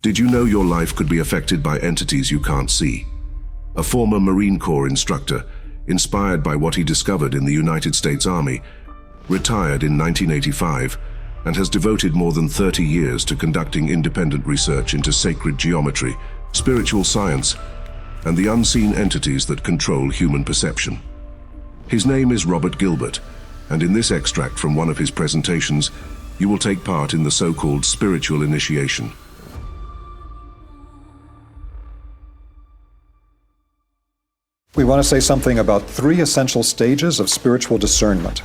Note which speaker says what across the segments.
Speaker 1: Did you know your life could be affected by entities you can't see? A former Marine Corps instructor, inspired by what he discovered in the United States Army, retired in 1985 and has devoted more than 30 years to conducting independent research into sacred geometry, spiritual science, and the unseen entities that control human perception. His name is Robert Gilbert, and in this extract from one of his presentations, you will take part in the so-called spiritual initiation.
Speaker 2: We want to say something about 3 essential stages of spiritual discernment.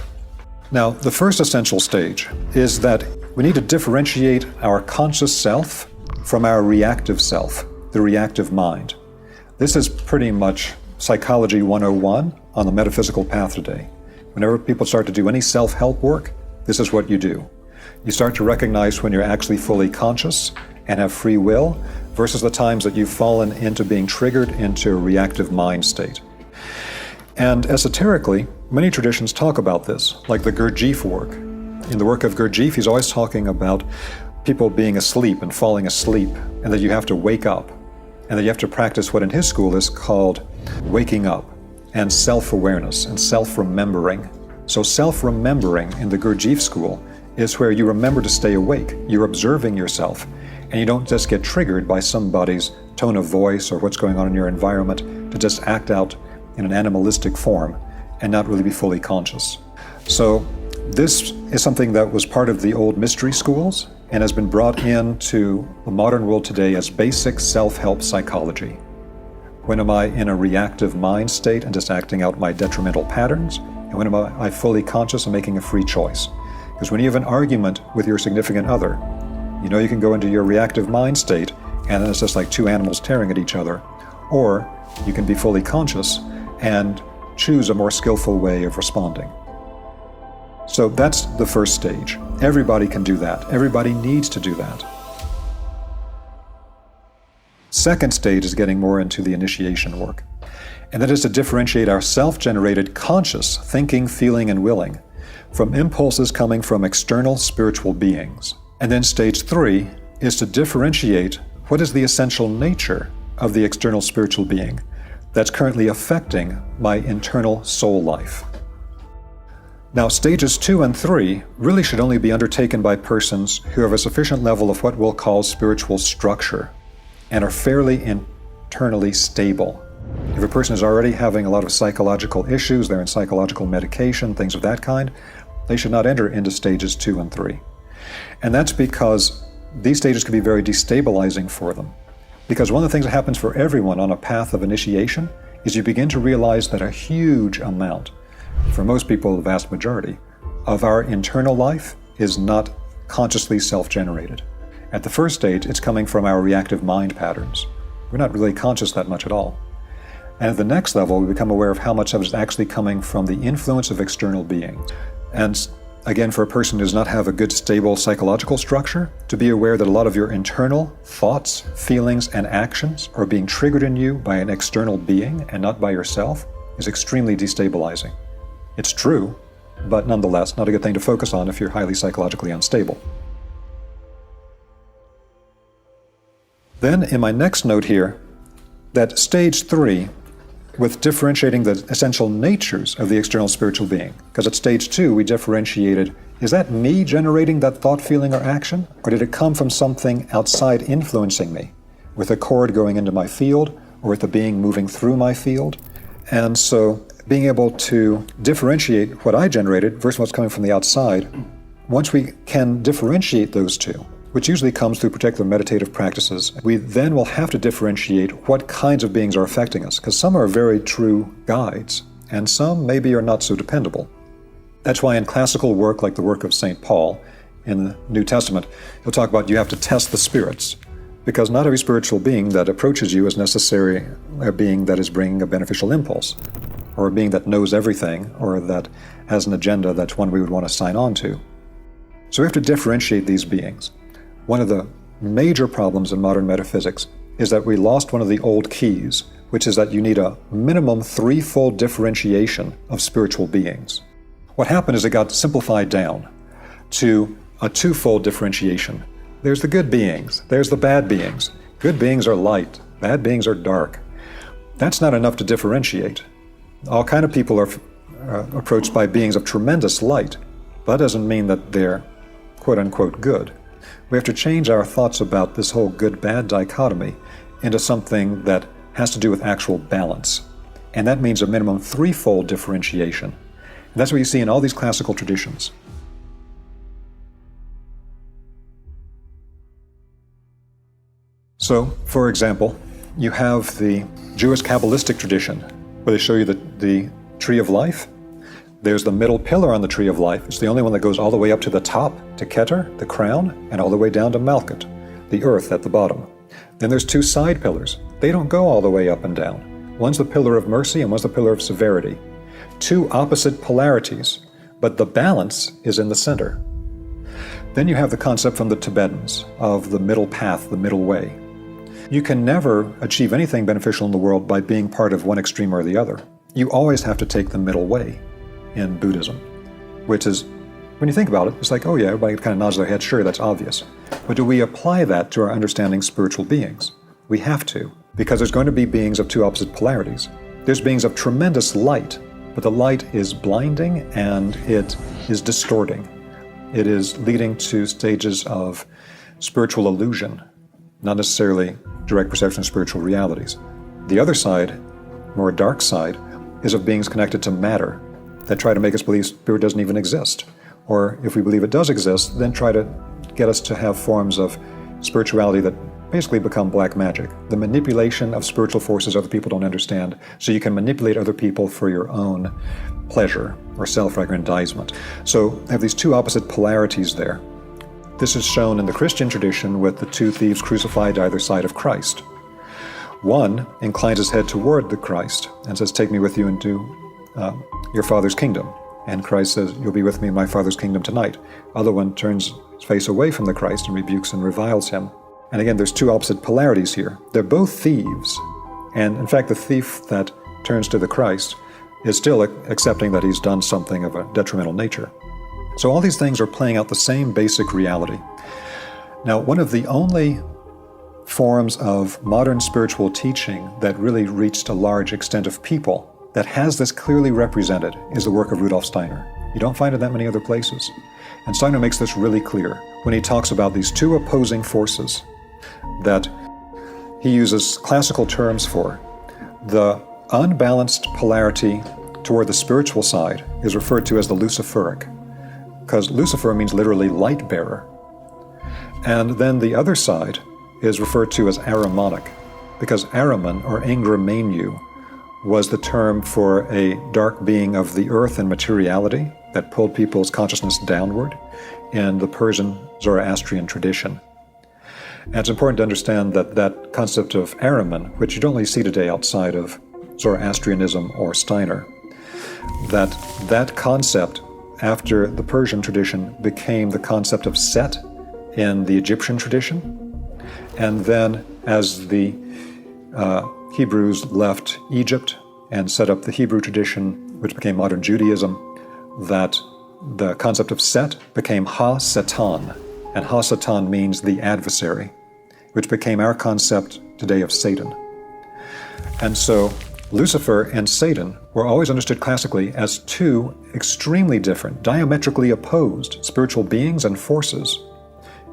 Speaker 2: Now, the first essential stage is that we need to differentiate our conscious self from our reactive self, the reactive mind. This is pretty much Psychology 101 on the metaphysical path today. Whenever people start to do any self-help work, this is what you do. You start to recognize when you're actually fully conscious and have free will versus the times that you've fallen into being triggered into a reactive mind state. And esoterically, many traditions talk about this, like the Gurdjieff work. In the work of Gurdjieff, he's always talking about people being asleep and falling asleep, and that you have to wake up, and that you have to practice what in his school is called waking up, and self-awareness, and self-remembering. So self-remembering in the Gurdjieff school is where you remember to stay awake. You're observing yourself, and you don't just get triggered by somebody's tone of voice or what's going on in your environment to just act out in an animalistic form and not really be fully conscious. So this is something that was part of the old mystery schools and has been brought into the modern world today as basic self-help psychology. When am I in a reactive mind state and just acting out my detrimental patterns? And when am I fully conscious and making a free choice? Because when you have an argument with your significant other, you know you can go into your reactive mind state and then it's just like 2 animals tearing at each other. Or you can be fully conscious and choose a more skillful way of responding. So that's the first stage. Everybody can do that. Everybody needs to do that. Second stage is getting more into the initiation work. And that is to differentiate our self-generated conscious thinking, feeling, and willing from impulses coming from external spiritual beings. And then stage 3 is to differentiate what is the essential nature of the external spiritual being that's currently affecting my internal soul life. Now, stages 2 and 3 really should only be undertaken by persons who have a sufficient level of what we'll call spiritual structure and are fairly internally stable. If a person is already having a lot of psychological issues, they're in psychological medication, things of that kind, they should not enter into stages 2 and 3. And that's because these stages can be very destabilizing for them. Because one of the things that happens for everyone on a path of initiation is you begin to realize that a huge amount, for most people, the vast majority, of our internal life is not consciously self-generated. At the first stage, it's coming from our reactive mind patterns. We're not really conscious that much at all. And at the next level, we become aware of how much of it is actually coming from the influence of external beings. And again, for a person who does not have a good, stable psychological structure, to be aware that a lot of your internal thoughts, feelings, and actions are being triggered in you by an external being and not by yourself is extremely destabilizing. It's true, but nonetheless, not a good thing to focus on if you're highly psychologically unstable. Then, in my next note here, that stage 3, with differentiating the essential natures of the external spiritual being. Because at stage 2, we differentiated, is that me generating that thought, feeling, or action? Or did it come from something outside influencing me, with a cord going into my field, or with a being moving through my field? And so, being able to differentiate what I generated versus what's coming from the outside, once we can differentiate those two, which usually comes through particular meditative practices, we then will have to differentiate what kinds of beings are affecting us, because some are very true guides, and some maybe are not so dependable. That's why in classical work, like the work of St. Paul in the New Testament, he'll talk about you have to test the spirits, because not every spiritual being that approaches you is necessarily a being that is bringing a beneficial impulse, or a being that knows everything, or that has an agenda that's one we would want to sign on to. So we have to differentiate these beings. One of the major problems in modern metaphysics is that we lost one of the old keys, which is that you need a minimum 3-fold differentiation of spiritual beings. What happened is it got simplified down to a 2-fold differentiation, there's the good beings, there's the bad beings. Good beings are light, bad beings are dark. That's not enough to differentiate. All kind of people are approached by beings of tremendous light. That doesn't mean that they're quote-unquote good. We have to change our thoughts about this whole good-bad dichotomy into something that has to do with actual balance. And that means a minimum threefold differentiation. And that's what you see in all these classical traditions. So, for example, you have the Jewish Kabbalistic tradition, where they show you the tree of life. There's the middle pillar on the tree of life. It's the only one that goes all the way up to the top, to Keter, the crown, and all the way down to Malkut, the earth at the bottom. Then there's two side pillars. They don't go all the way up and down. One's the pillar of mercy and one's the pillar of severity. Two opposite polarities, but the balance is in the center. Then you have the concept from the Tibetans of the middle path, the middle way. You can never achieve anything beneficial in the world by being part of one extreme or the other. You always have to take the middle way in Buddhism, which is, when you think about it, it's like, oh yeah, everybody kind of nods their head, sure, that's obvious. But do we apply that to our understanding spiritual beings? We have to, because there's going to be beings of two opposite polarities. There's beings of tremendous light, but the light is blinding and it is distorting. It is leading to stages of spiritual illusion, not necessarily direct perception of spiritual realities. The other side, more dark side, is of beings connected to matter that try to make us believe spirit doesn't even exist. Or if we believe it does exist, then try to get us to have forms of spirituality that basically become black magic. The manipulation of spiritual forces other people don't understand, so you can manipulate other people for your own pleasure or self-aggrandizement. So I have these two opposite polarities there. This is shown in the Christian tradition with the two thieves crucified either side of Christ. One inclines his head toward the Christ and says, "Take me with you into your Father's kingdom." And Christ says, "You'll be with me in my Father's kingdom tonight." Other one turns his face away from the Christ and rebukes and reviles him. And again, there's two opposite polarities here. They're both thieves. And in fact, the thief that turns to the Christ is still accepting that he's done something of a detrimental nature. So all these things are playing out the same basic reality. Now, one of the only forms of modern spiritual teaching that really reached a large extent of people that has this clearly represented is the work of Rudolf Steiner. You don't find it that many other places. And Steiner makes this really clear when he talks about these two opposing forces that he uses classical terms for. The unbalanced polarity toward the spiritual side is referred to as the Luciferic, because Lucifer means literally light bearer. And then the other side is referred to as Ahrimanic, because Ahriman, or Angramenu, was the term for a dark being of the earth and materiality that pulled people's consciousness downward in the Persian Zoroastrian tradition. And it's important to understand that that concept of Ahriman, which you don't really see today outside of Zoroastrianism or Steiner, that concept after the Persian tradition became the concept of Set in the Egyptian tradition. And then as the Hebrews left Egypt and set up the Hebrew tradition, which became modern Judaism, that the concept of Set became Ha-Satan. And Ha-Satan means the adversary, which became our concept today of Satan. And so Lucifer and Satan were always understood classically as two extremely different, diametrically opposed spiritual beings and forces.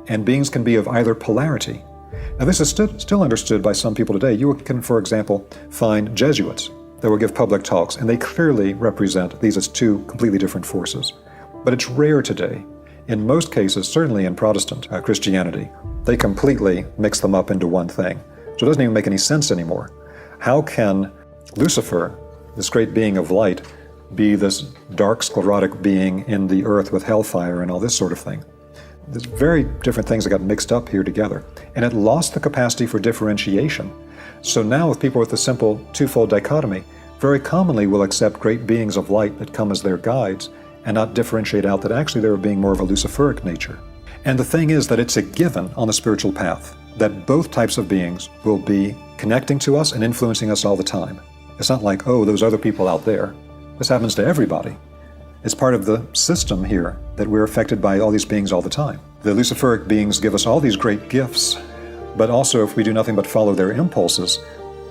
Speaker 2: And beings can be of either polarity. Now this is still understood by some people today. You can, for example, find Jesuits that will give public talks, and they clearly represent these as two completely different forces. But it's rare today. In most cases, certainly in Protestant Christianity, they completely mix them up into one thing. So it doesn't even make any sense anymore. How can Lucifer, this great being of light, be this dark sclerotic being in the earth with hellfire and all this sort of thing? There's very different things that got mixed up here together. And it lost the capacity for differentiation. So now with people with a simple twofold dichotomy, very commonly will accept great beings of light that come as their guides and not differentiate out that actually they were being more of a Luciferic nature. And the thing is that it's a given on the spiritual path that both types of beings will be connecting to us and influencing us all the time. It's not like, oh, those other people out there. This happens to everybody. It's part of the system here that we're affected by all these beings all the time. The Luciferic beings give us all these great gifts, but also if we do nothing but follow their impulses,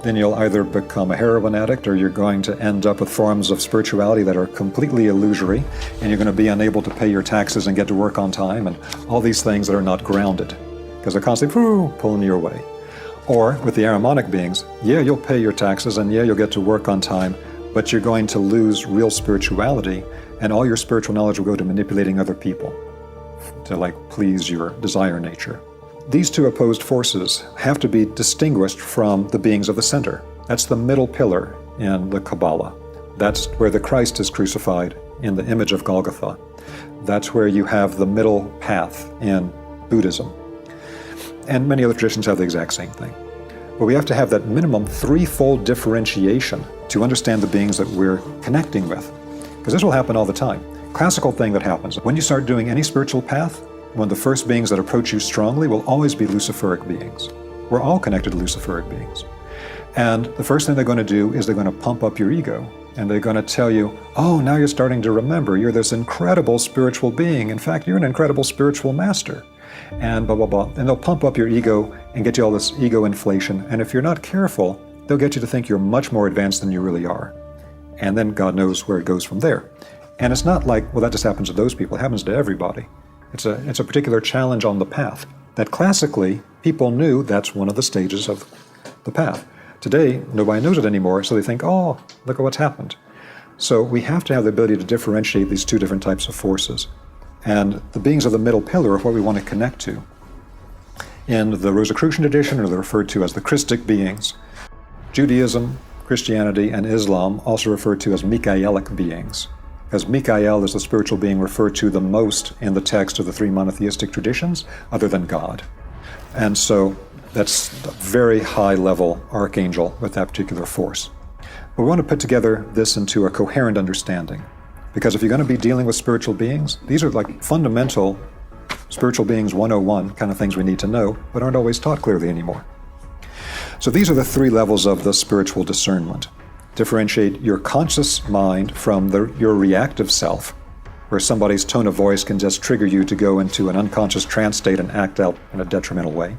Speaker 2: then you'll either become a heroin addict or you're going to end up with forms of spirituality that are completely illusory, and you're going to be unable to pay your taxes and get to work on time, and all these things that are not grounded, because they're constantly pulling you away. Or with the Ahrimanic beings, yeah, you'll pay your taxes and yeah, you'll get to work on time, but you're going to lose real spirituality, and all your spiritual knowledge will go to manipulating other people to please your desire nature. These two opposed forces have to be distinguished from the beings of the center. That's the middle pillar in the Kabbalah. That's where the Christ is crucified in the image of Golgotha. That's where you have the middle path in Buddhism. And many other traditions have the exact same thing. But we have to have that minimum threefold differentiation to understand the beings that we're connecting with. Because this will happen all the time. Classical thing that happens, when you start doing any spiritual path, one of the first beings that approach you strongly will always be Luciferic beings. We're all connected to Luciferic beings. And the first thing they're going to do is they're going to pump up your ego. And they're going to tell you, oh, now you're starting to remember. You're this incredible spiritual being. In fact, you're an incredible spiritual master. And blah, blah, blah. And they'll pump up your ego and get you all this ego inflation. And if you're not careful, they'll get you to think you're much more advanced than you really are. And then God knows where it goes from there. And it's not like, well, that just happens to those people. It happens to everybody. It's a particular challenge on the path that classically people knew that's one of the stages of the path. Today, nobody knows it anymore, so they think, oh, look at what's happened. So we have to have the ability to differentiate these two different types of forces. And the beings of the middle pillar are what we want to connect to. In the Rosicrucian tradition, or they're referred to as the Christic beings. Judaism, Christianity, and Islam also referred to as Michaelic beings. Because Michael is the spiritual being referred to the most in the text of the three monotheistic traditions, other than God. And so that's a very high-level archangel with that particular force. But we want to put together this into a coherent understanding. Because if you're going to be dealing with spiritual beings, these are like fundamental spiritual beings 101 kind of things we need to know, but aren't always taught clearly anymore. So these are the three levels of the spiritual discernment. Differentiate your conscious mind from your reactive self, where somebody's tone of voice can just trigger you to go into an unconscious trance state and act out in a detrimental way.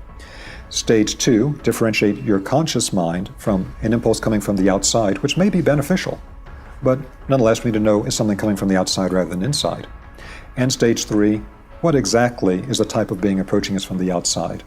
Speaker 2: Stage 2, differentiate your conscious mind from an impulse coming from the outside, which may be beneficial, but nonetheless we need to know is something coming from the outside rather than inside. And stage 3, what exactly is the type of being approaching us from the outside?